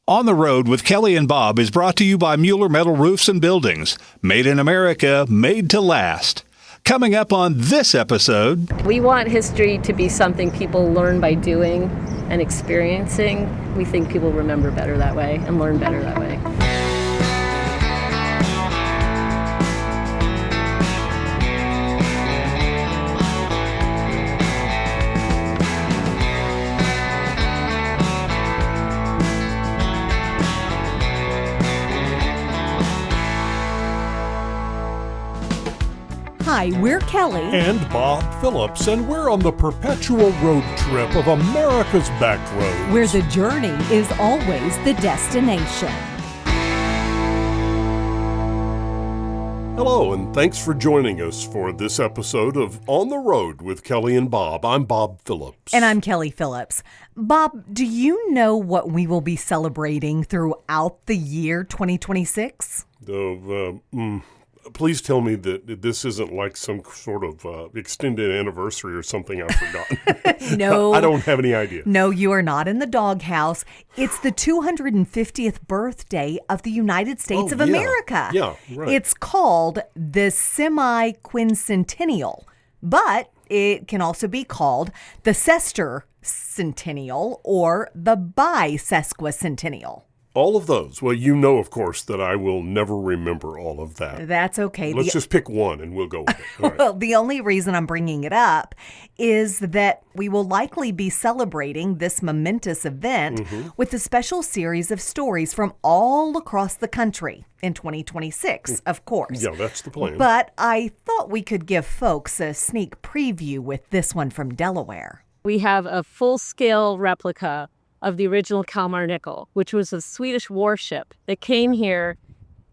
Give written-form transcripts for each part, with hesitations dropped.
On the Road with Kelly and Bob is brought to you by Mueller Metal Roofs and Buildings. Made in America, made to last. Coming up on this episode... We want history to be something people learn by doing and experiencing. We think people remember better that way and learn better that way. Hi, we're Kelly and Bob Phillips, and we're on the perpetual road trip of America's back roads, where the journey is always the destination. Hello, and thanks for joining us for this episode of On the Road with Kelly and Bob. I'm Bob Phillips. And I'm Kelly Phillips. Bob, do you know what we will be celebrating throughout the year 2026? Please tell me that this isn't like some sort of extended anniversary or something I've forgotten. No. I don't have any idea. No, you are not in the doghouse. It's the 250th birthday of the United States of America. Yeah, right. It's called the semi-quincentennial, but it can also be called the sesquicentennial or the bisesquicentennial. All of those. Well, you know, of course, that I will never remember all of that. That's okay. Let's just pick one and we'll go with it. All right. Well, the only reason I'm bringing it up is that we will likely be celebrating this momentous event with a special series of stories from all across the country in 2026, of course. Yeah, that's the plan. But I thought we could give folks a sneak preview with this one from Delaware. We have a full-scale replica of the original Kalmar Nyckel, which was a Swedish warship that came here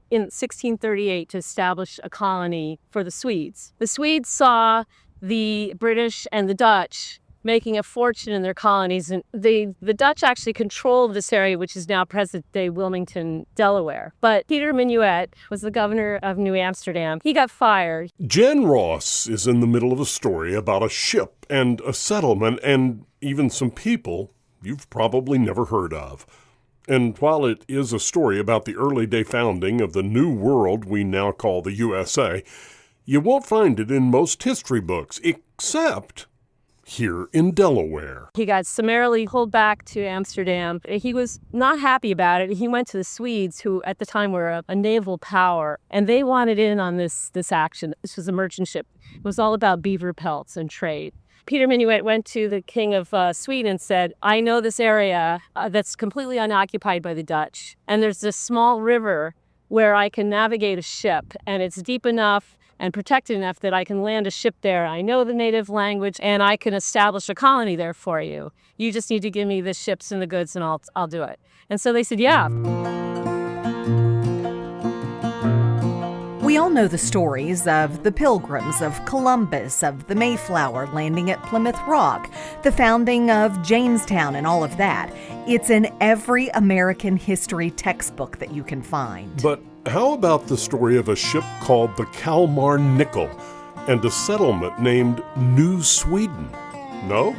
in 1638 to establish a colony for the Swedes. The Swedes saw the British and the Dutch making a fortune in their colonies, and the Dutch actually controlled this area, which is now present-day Wilmington, Delaware. But Peter Minuit was the governor of New Amsterdam. He got fired. Jen Ross is in the middle of a story about a ship and a settlement and even some people you've probably never heard of. And while it is a story about the early day founding of the new world we now call the USA, you won't find it in most history books, except here in Delaware. He got summarily pulled back to Amsterdam. He was not happy about it. He went to the Swedes, who at the time were a naval power, and they wanted in on this action. This was a merchant ship. It was all about beaver pelts and trade. Peter Minuit went to the king of Sweden and said, I know this area that's completely unoccupied by the Dutch, and there's this small river where I can navigate a ship, and it's deep enough and protected enough that I can land a ship there. I know the native language, and I can establish a colony there for you. You just need to give me the ships and the goods, and I'll do it. And so they said, yeah. We all know the stories of the Pilgrims, of Columbus, of the Mayflower landing at Plymouth Rock, the founding of Jamestown, and all of that. It's in every American history textbook that you can find. But how about the story of a ship called the Kalmar Nyckel and a settlement named New Sweden? No?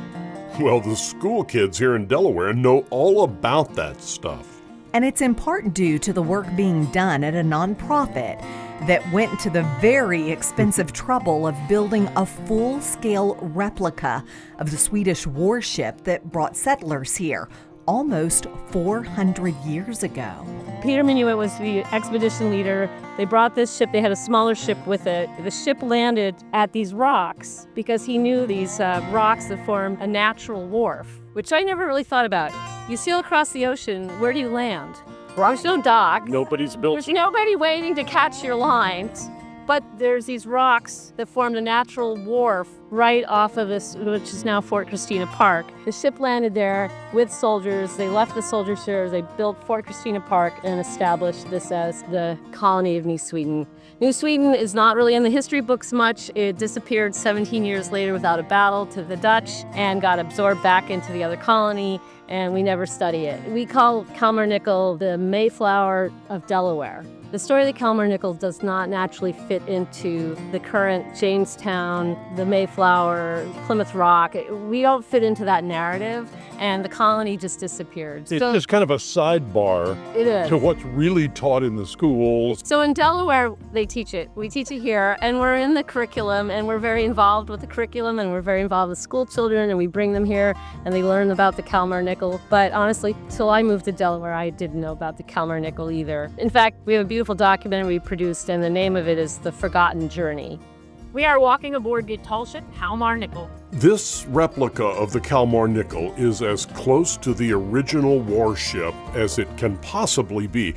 Well, the school kids here in Delaware know all about that stuff. And it's in part due to the work being done at a nonprofit that went to the very expensive trouble of building a full-scale replica of the Swedish warship that brought settlers here almost 400 years ago. Peter Minuit was the expedition leader. They brought this ship. They had a smaller ship with it. The ship landed at these rocks because he knew these rocks that formed a natural wharf, which I never really thought about. You sail across the ocean, where do you land? There's no dock. Nobody's built. There's nobody waiting to catch your lines. But there's these rocks that formed a natural wharf right off of this, which is now Fort Christina Park. The ship landed there with soldiers. They left the soldiers here. They built Fort Christina Park and established this as the colony of New Sweden. New Sweden is not really in the history books much. It disappeared 17 years later without a battle to the Dutch and got absorbed back into the other colony, and we never study it. We call Kalmar Nyckel the Mayflower of Delaware. The story of the Kalmar Nyckel does not naturally fit into the current Jamestown, the Mayflower Mayflower, Plymouth Rock. We don't fit into that narrative, and the colony just disappeared. It's just kind of a sidebar it is. to what's really taught in the schools. So in Delaware, they teach it. We teach it here, and we're in the curriculum, and we're very involved with the curriculum, and we're very involved with school children, and we bring them here, and they learn about the Kalmar Nyckel. But honestly, till I moved to Delaware, I didn't know about the Kalmar Nyckel either. In fact, we have a beautiful documentary we produced, and the name of it is The Forgotten Journey. We are walking aboard the tall ship Kalmar Nyckel. This replica of the Kalmar Nyckel is as close to the original warship as it can possibly be,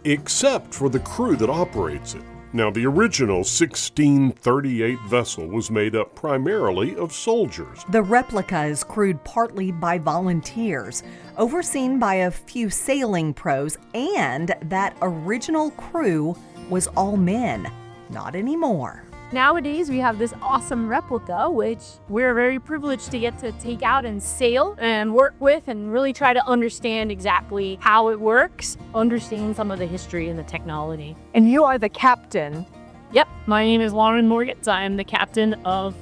except for the crew that operates it. Now, the original 1638 vessel was made up primarily of soldiers. The replica is crewed partly by volunteers, overseen by a few sailing pros, and that original crew was all men. Not anymore. Nowadays, we have this awesome replica, which we're very privileged to get to take out and sail and work with and really try to understand exactly how it works, understand some of the history and the technology. And you are the captain. Yep, my name is Lauren Morgetts. I am the captain of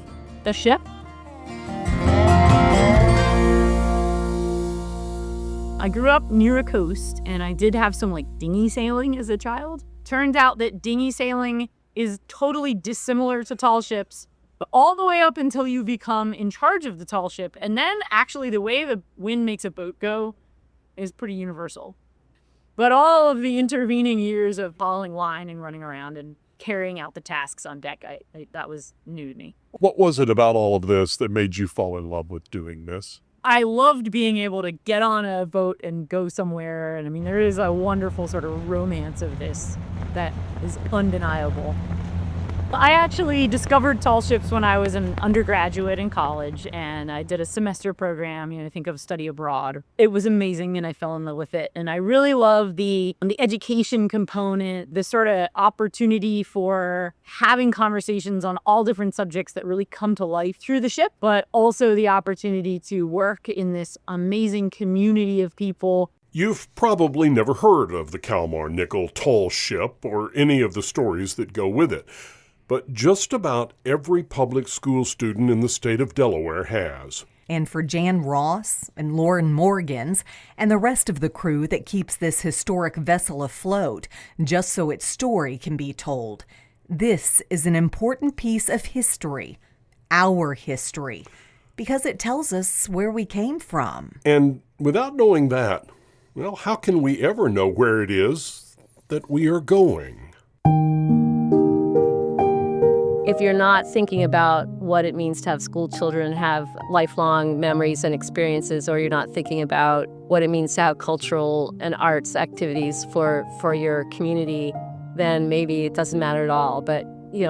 the ship. I grew up near a coast, and I did have some dinghy sailing as a child. Turned out that dinghy sailing is totally dissimilar to tall ships, but all the way up until you become in charge of the tall ship. And then actually the way the wind makes a boat go is pretty universal. But all of the intervening years of hauling line and running around and carrying out the tasks on deck, that was new to me. What was it about all of this that made you fall in love with doing this? I loved being able to get on a boat and go somewhere. And I mean, there is a wonderful sort of romance of this that is undeniable. I actually discovered tall ships when I was an undergraduate in college, and I did a semester program, think of study abroad. It was amazing, and I fell in love with it. And I really love the education component, the sort of opportunity for having conversations on all different subjects that really come to life through the ship, but also the opportunity to work in this amazing community of people. You've probably never heard of the Kalmar Nyckel tall ship or any of the stories that go with it. But just about every public school student in the state of Delaware has. And for Jan Ross and Lauren Morgans and the rest of the crew that keeps this historic vessel afloat, just so its story can be told, this is an important piece of history, our history, because it tells us where we came from. And without knowing that, well, how can we ever know where it is that we are going? If you're not thinking about what it means to have school children have lifelong memories and experiences, or you're not thinking about what it means to have cultural and arts activities for your community, then maybe it doesn't matter at all. But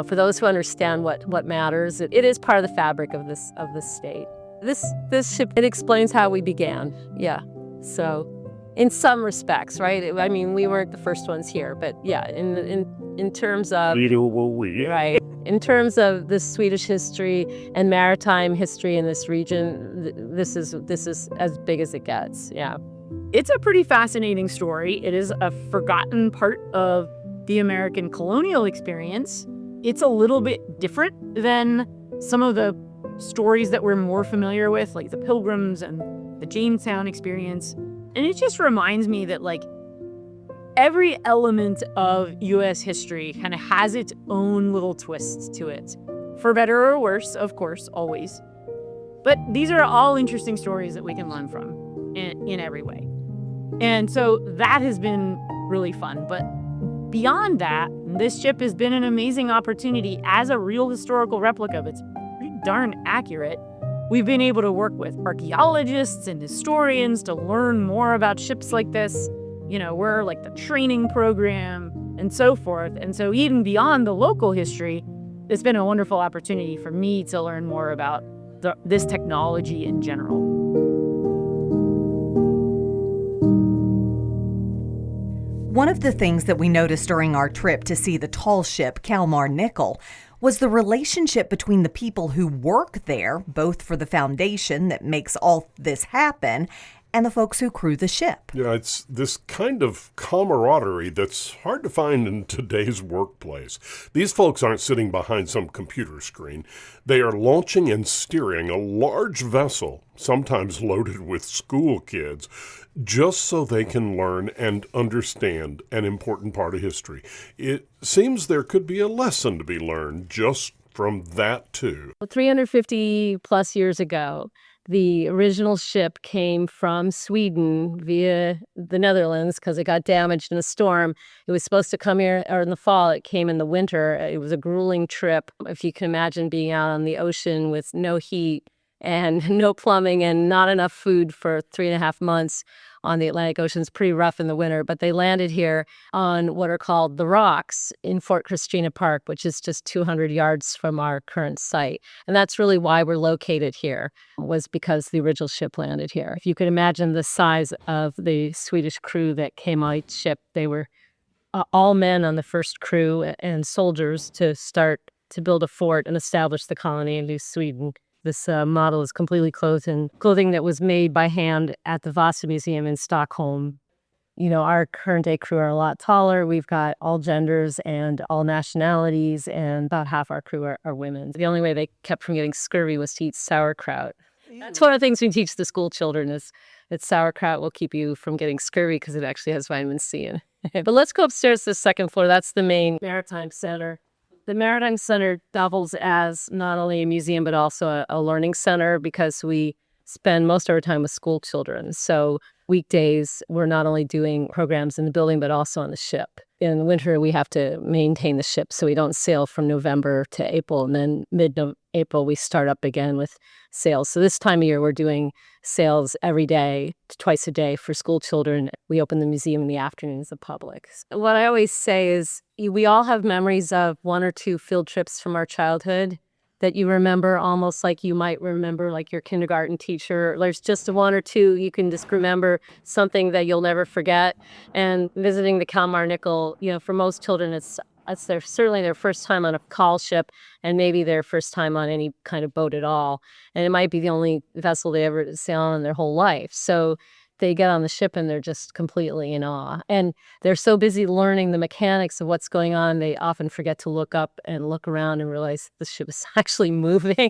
for those who understand what matters, it is part of the fabric of this state. This ship, it explains how we began. Yeah. So in some respects, right? I mean, we weren't the first ones here, but yeah, in terms of right. In terms of the Swedish history and maritime history in this region, this is as big as it gets. Yeah. It's a pretty fascinating story. It is a forgotten part of the American colonial experience. It's a little bit different than some of the stories that we're more familiar with, like the Pilgrims and the Jamestown experience. And it just reminds me that every element of U.S. history kind of has its own little twists to it. For better or worse, of course, always. But these are all interesting stories that we can learn from in every way. And so that has been really fun. But beyond that, this ship has been an amazing opportunity as a real historical replica that's pretty darn accurate. We've been able to work with archaeologists and historians to learn more about ships like this. We're like the training program and so forth. And so even beyond the local history, it's been a wonderful opportunity for me to learn more about this technology in general. One of the things that we noticed during our trip to see the tall ship Kalmar Nyckel was the relationship between the people who work there, both for the foundation that makes all this happen, and the folks who crew the ship. Yeah, it's this kind of camaraderie that's hard to find in today's workplace. These folks aren't sitting behind some computer screen. They are launching and steering a large vessel, sometimes loaded with school kids, just so they can learn and understand an important part of history. It seems there could be a lesson to be learned just from that, too. 350 plus years ago, the original ship came from Sweden via the Netherlands because it got damaged in a storm. It was supposed to come here or in the fall. It came in the winter. It was a grueling trip. If you can imagine being out on the ocean with no heat and no plumbing and not enough food for 3.5 months on the Atlantic Ocean. It's pretty rough in the winter, but they landed here on what are called the Rocks in Fort Christina Park, which is just 200 yards from our current site. And that's really why we're located here, was because the original ship landed here. If you could imagine the size of the Swedish crew that came on each ship, they were all men on the first crew and soldiers to start to build a fort and establish the colony in New Sweden. This model is completely clothed in clothing that was made by hand at the Vasa Museum in Stockholm. You know, our current day crew are a lot taller. We've got all genders and all nationalities, and about half our crew are women. The only way they kept from getting scurvy was to eat sauerkraut. That's one of the things we teach the school children is that sauerkraut will keep you from getting scurvy because it actually has vitamin C in it. But let's go upstairs to the second floor. That's the main Maritime Center. The Maritime Center doubles as not only a museum, but also a learning center because we spend most of our time with school children. So weekdays, we're not only doing programs in the building, but also on the ship. In the winter, we have to maintain the ship, so we don't sail from November to April. And then mid-April, we start up again with sails. So this time of year, we're doing sails every day, twice a day for school children. We open the museum in the afternoons to the public. What I always say is we all have memories of 1 or 2 field trips from our childhood that you remember almost like you might remember like your kindergarten teacher. There's just 1 or 2 you can just remember something that you'll never forget. And visiting the Kalmar Nyckel, you know, for most children, it's certainly their first time on a call ship and maybe their first time on any kind of boat at all. And it might be the only vessel they ever sail on in their whole life. So they get on the ship and they're just completely in awe. And they're so busy learning the mechanics of what's going on, they often forget to look up and look around and realize the ship is actually moving.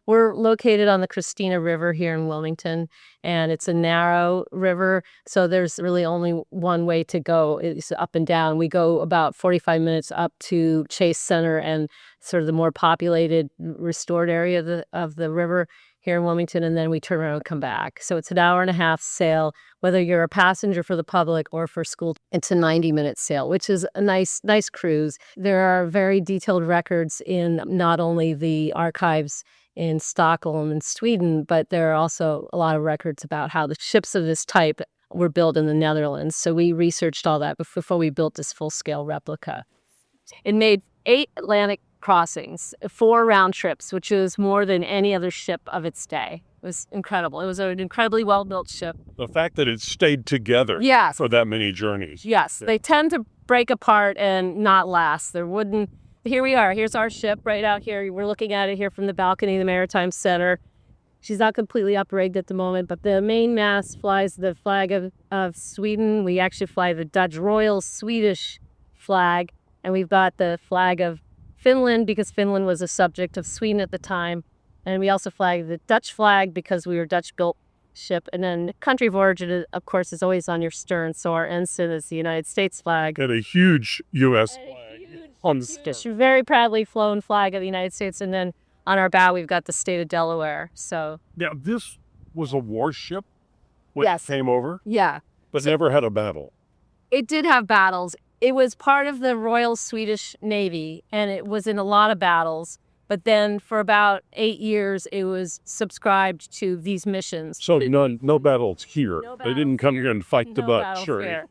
We're located on the Christina River here in Wilmington, and it's a narrow river, so there's really only one way to go. It's up and down. We go about 45 minutes up to Chase Center and sort of the more populated, restored area of the river here in Wilmington, and then we turn around and come back. So it's an 1.5-hour sail, whether you're a passenger for the public or for school. It's a 90-minute sail, which is a nice cruise. There are very detailed records in not only the archives in Stockholm and Sweden, but there are also a lot of records about how the ships of this type were built in the Netherlands. So we researched all that before we built this full-scale replica. It made 8 Atlantic crossings, 4 round trips, which was more than any other ship of its day. It was incredible. It was an incredibly well-built ship. The fact that it stayed together Yes. for that many journeys. Yes, they tend to break apart and not last. They're wooden. Here we are. Here's our ship right out here. We're looking at it here from the balcony of the Maritime Center. She's not completely uprigged at the moment, but the main mast flies the flag of Sweden. We actually fly the Dutch Royal Swedish flag, and we've got the flag of Finland because Finland was a subject of Sweden at the time. And we also flag the Dutch flag because we were a Dutch-built ship. And then the country of origin, of course, is always on your stern. So our ensign is the United States flag. And a huge U.S. flag on the stern. It's a very proudly flown flag of the United States. And then on our bow, we've got the state of Delaware. So Now, this was a warship when Yes. it came over, yeah, but never had a battle. it did have battles. It was part of the Royal Swedish Navy, and it was in a lot of battles. But then for about 8 years, it was subscribed to these missions. So no battles here. No They didn't battles come here. here and fight the No Dutch, battles sure. here.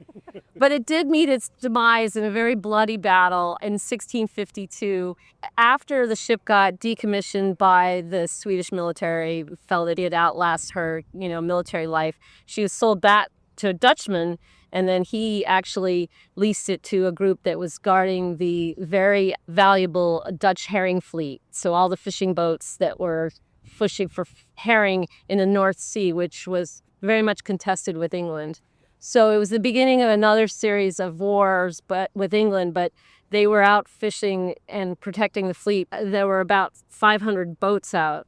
But it did meet its demise in a very bloody battle in 1652. After the ship got decommissioned by the Swedish military, felt that it had outlast her, military life, she was sold back to a Dutchman, and then he actually leased it to a group that was guarding the very valuable Dutch herring fleet. So all the fishing boats that were fishing for herring in the North Sea, which was very much contested with England. So it was the beginning of another series of wars, but with England, but they were out fishing and protecting the fleet. There were about 500 boats out.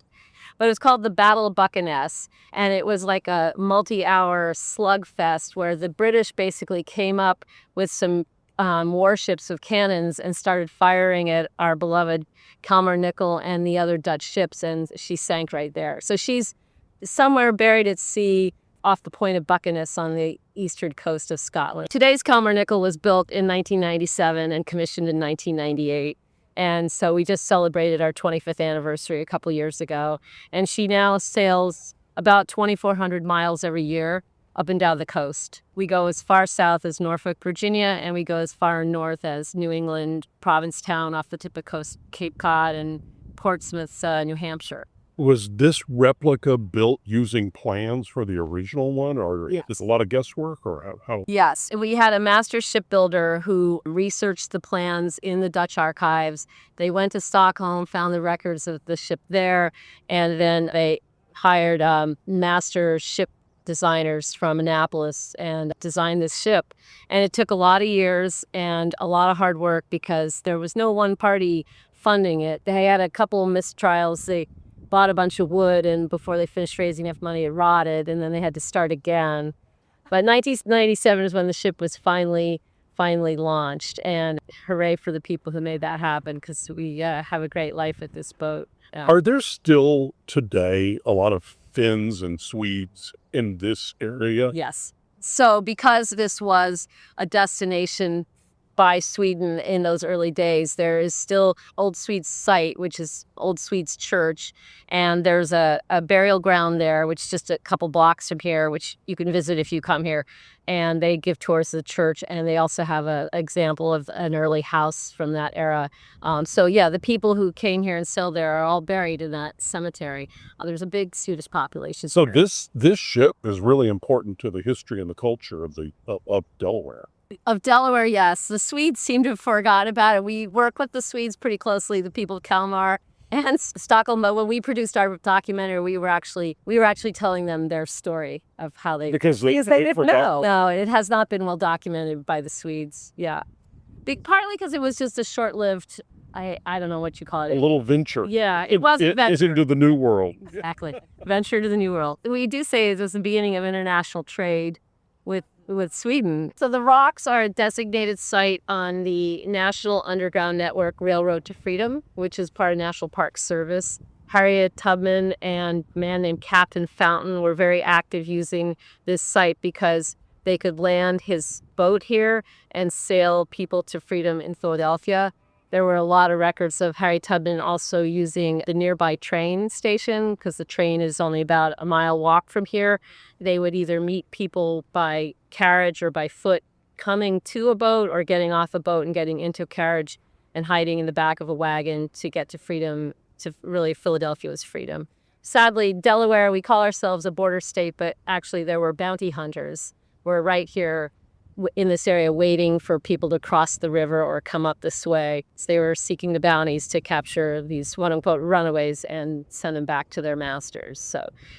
But it was called the Battle of Buckiness, and it was like a multi-hour slugfest where the British basically came up with some warships of cannons and started firing at our beloved Kalmar Nyckel and the other Dutch ships, and she sank right there. So she's somewhere buried at sea off the point of Buckiness on the eastern coast of Scotland. Today's Kalmar Nyckel was built in 1997 and commissioned in 1998. And so we just celebrated our 25th anniversary a couple years ago. And she now sails about 2,400 miles every year up and down the coast. We go as far south as Norfolk, Virginia, and we go as far north as New England, Provincetown off the tip of coast, Cape Cod, and Portsmouth, New Hampshire. Was this replica built using plans for the original one, or Yes. is a lot of guesswork, or how? Yes, we had a master shipbuilder who researched the plans in the Dutch archives. They went to Stockholm, found the records of the ship there, and then they hired master ship designers from Annapolis and designed this ship. And it took a lot of years and a lot of hard work because there was no one party funding it. They had a couple of mistrials. They bought a bunch of wood, and before they finished raising enough money, it rotted, and then they had to start again. But 1997 is when the ship was finally launched, and hooray for the people who made that happen, because we have a great life at this boat. Are there still today a lot of Finns and Swedes in this area? Yes. So because this was a destination by Sweden in those early days, there is still Old Swedes site, which is Old Swedes Church, and there's a burial ground there, which is just a couple blocks from here, which you can visit if you come here, and they give tours of the church, and they also have an example of an early house from that era. So yeah, the people who came here and sailed there are all buried in that cemetery. There's a big Swedish population. So here. this ship is really important to the history and the culture of of Delaware. Of Delaware, yes. The Swedes seem to have forgot about it. We work with the Swedes pretty closely, the people of Kalmar and Stockholm. But when we produced our documentary, we were actually telling them their story of how they Because they didn't forgot. know. No, it has not been well documented by the Swedes. Yeah, partly because it was just a short-lived. I don't know what you call A it. little venture. Yeah, it wasn't It's into the new world. exactly venture to the new world. We do say it was the beginning of international trade with Sweden. So the rocks are a designated site on the National Underground Network Railroad to Freedom, which is part of National Park Service. Harriet Tubman and a man named Captain Fountain were very active using this site because they could land his boat here and sail people to freedom in Philadelphia. There were a lot of records of Harry Tubman also using the nearby train station because the train is only about a mile walk from here. They would either meet people by carriage or by foot coming to a boat or getting off a boat and getting into a carriage and hiding in the back of a wagon to get to freedom, to really Philadelphia was freedom. Sadly, Delaware, we call ourselves a border state, but actually there were bounty hunters. We're right here in this area waiting for people to cross the river or come up this way. So they were seeking the bounties to capture these quote-unquote runaways and send them back to their masters.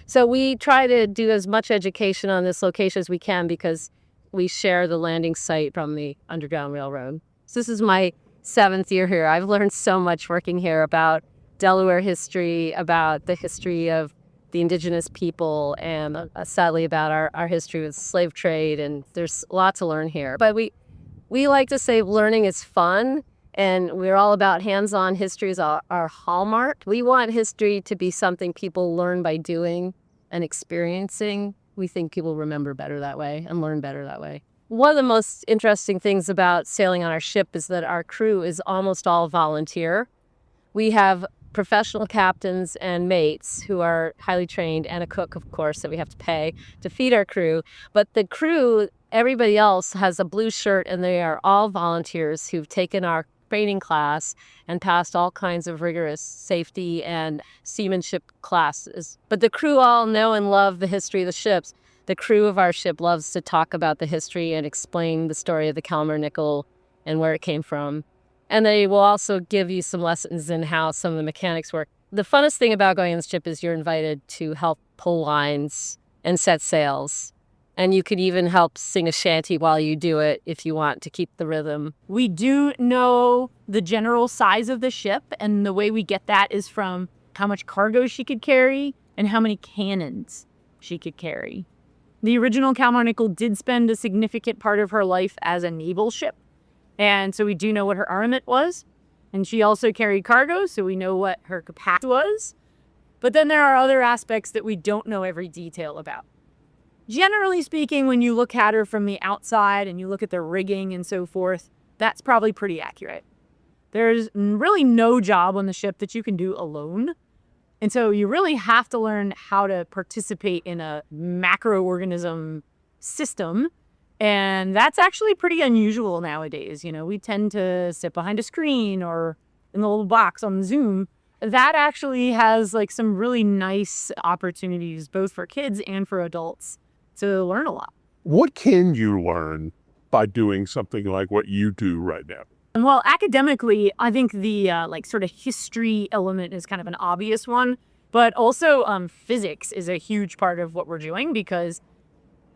So we try to do as much education on this location as we can because we share the landing site from the Underground Railroad. So this is my 7th year here. I've learned so much working here about Delaware history, about the history of the indigenous people, and sadly about our history with slave trade, and there's a lot to learn here. But we like to say learning is fun, and we're all about hands-on. History is our hallmark. We want history to be something people learn by doing and experiencing. We think people remember better that way and learn better that way. One of the most interesting things about sailing on our ship is that our crew is almost all volunteer. We have professional captains and mates who are highly trained, and a cook, of course, that we have to pay to feed our crew. But the crew, everybody else has a blue shirt, and they are all volunteers who've taken our training class and passed all kinds of rigorous safety and seamanship classes. But the crew all know and love the history of the ships. The crew of our ship loves to talk about the history and explain the story of the Kalmar Nyckel and where it came from. And they will also give you some lessons in how some of the mechanics work. The funnest thing about going on the ship is you're invited to help pull lines and set sails. And you could even help sing a shanty while you do it if you want to keep the rhythm. We do know the general size of the ship, and the way we get that is from how much cargo she could carry and how many cannons she could carry. The original Kalmar Nyckel did spend a significant part of her life as a naval ship, and so we do know what her armament was. And she also carried cargo, so we know what her capacity was. But then there are other aspects that we don't know every detail about. Generally speaking, when you look at her from the outside and you look at the rigging and so forth, that's probably pretty accurate. There's really no job on the ship that you can do alone. And so you really have to learn how to participate in a macroorganism system. And that's actually pretty unusual nowadays. You know, we tend to sit behind a screen or in the little box on Zoom. That actually has like some really nice opportunities, both for kids and for adults, to learn a lot. What can you learn by doing something like what you do right now? Well, academically, I think the sort of history element is kind of an obvious one, but also physics is a huge part of what we're doing because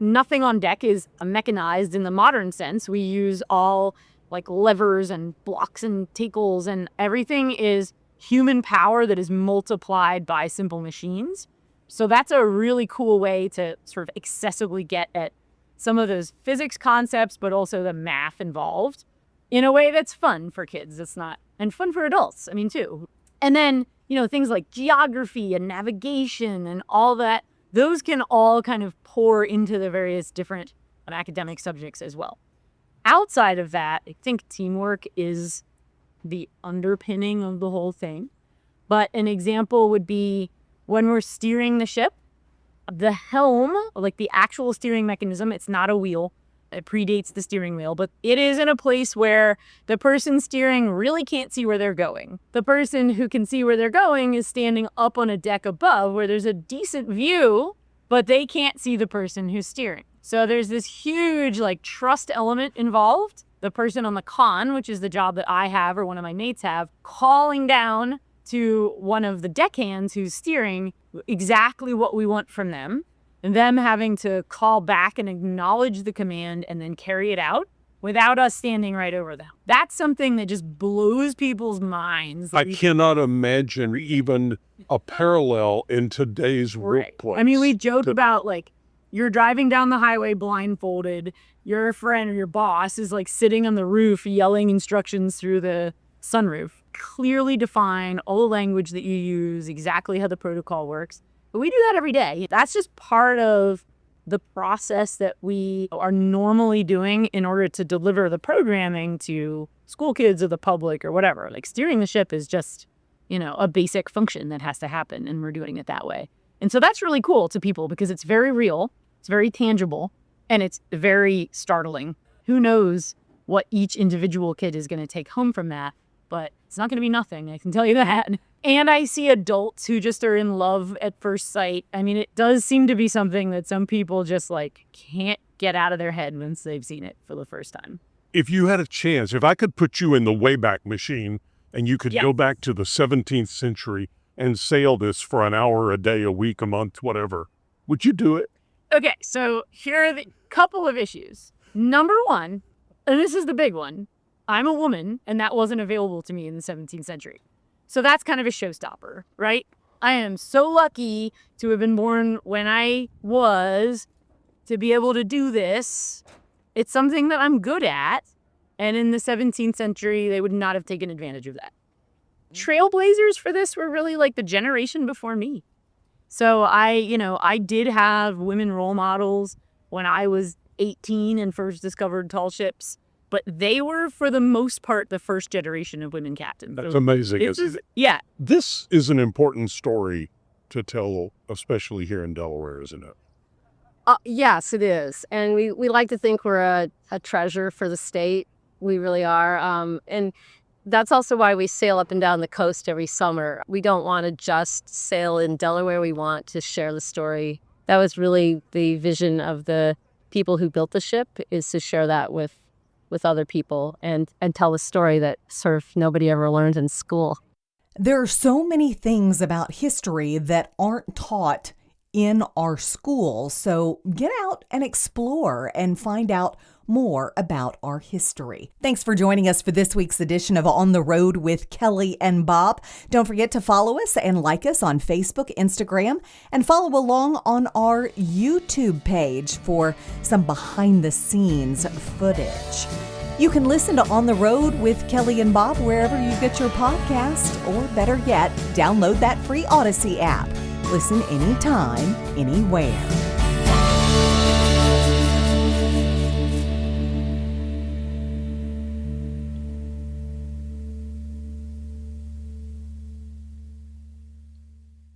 nothing on deck is mechanized in the modern sense. We use all like levers and blocks and tackles, and everything is human power that is multiplied by simple machines. So that's a really cool way to sort of excessively get at some of those physics concepts, but also the math involved in a way that's fun for kids. It's not, and fun for adults, I mean, too. And then, you know, things like geography and navigation and all that, those can all kind of pour into the various different academic subjects as well. Outside of that, I think teamwork is the underpinning of the whole thing. But an example would be when we're steering the ship, the helm, like the actual steering mechanism, it's not a wheel. It predates the steering wheel, but it is in a place where the person steering really can't see where they're going. The person who can see where they're going is standing up on a deck above where there's a decent view, but they can't see the person who's steering. So there's this huge like trust element involved. The person on the con, which is the job that I have or one of my mates have, calling down to one of the deckhands who's steering exactly what we want from them, and them having to call back and acknowledge the command and then carry it out without us standing right over them. That's something that just blows people's minds. I cannot imagine even a parallel in today's workplace. I mean, we joke about like, you're driving down the highway blindfolded, your friend or your boss is like sitting on the roof yelling instructions through the sunroof. Clearly define all the language that you use, exactly how the protocol works. But we do that every day. That's just part of the process that we are normally doing in order to deliver the programming to school kids or the public or whatever. Like steering the ship is just, you know, a basic function that has to happen, and we're doing it that way. And so that's really cool to people because it's very real, it's very tangible, and it's very startling. Who knows what each individual kid is going to take home from that, but it's not going to be nothing, I can tell you that. And I see adults who just are in love at first sight. I mean, it does seem to be something that some people just like can't get out of their head once they've seen it for the first time. If you had a chance, if I could put you in the Wayback Machine and you could go back to the 17th century and sail this for an hour a day, a week, a month, whatever, would you do it? Okay, so here are the couple of issues. Number one, and this is the big one, I'm a woman, and that wasn't available to me in the 17th century. So that's kind of a showstopper, right? I am so lucky to have been born when I was, to be able to do this. It's something that I'm good at. And in the 17th century, they would not have taken advantage of that. Trailblazers for this were really like the generation before me. So I did have women role models when I was 18 and first discovered tall ships. But they were, for the most part, the first generation of women captains. That's amazing. Yeah. This is an important story to tell, especially here in Delaware, isn't it? Yes, it is. And we like to think we're a treasure for the state. We really are. And that's also why we sail up and down the coast every summer. We don't want to just sail in Delaware. We want to share the story. That was really the vision of the people who built the ship, is to share that with other people and tell a story that sort of nobody ever learned in school. There are so many things about history that aren't taught in our schools, so get out and explore and find out more about our history. Thanks for joining us for this week's edition of On the Road with Kelly and Bob. Don't forget to follow us and like us on Facebook, Instagram, and follow along on our YouTube page for some behind-the-scenes footage. You can listen to On the Road with Kelly and Bob wherever you get your podcast, or better yet, download that free Odyssey app. Listen anytime, anywhere.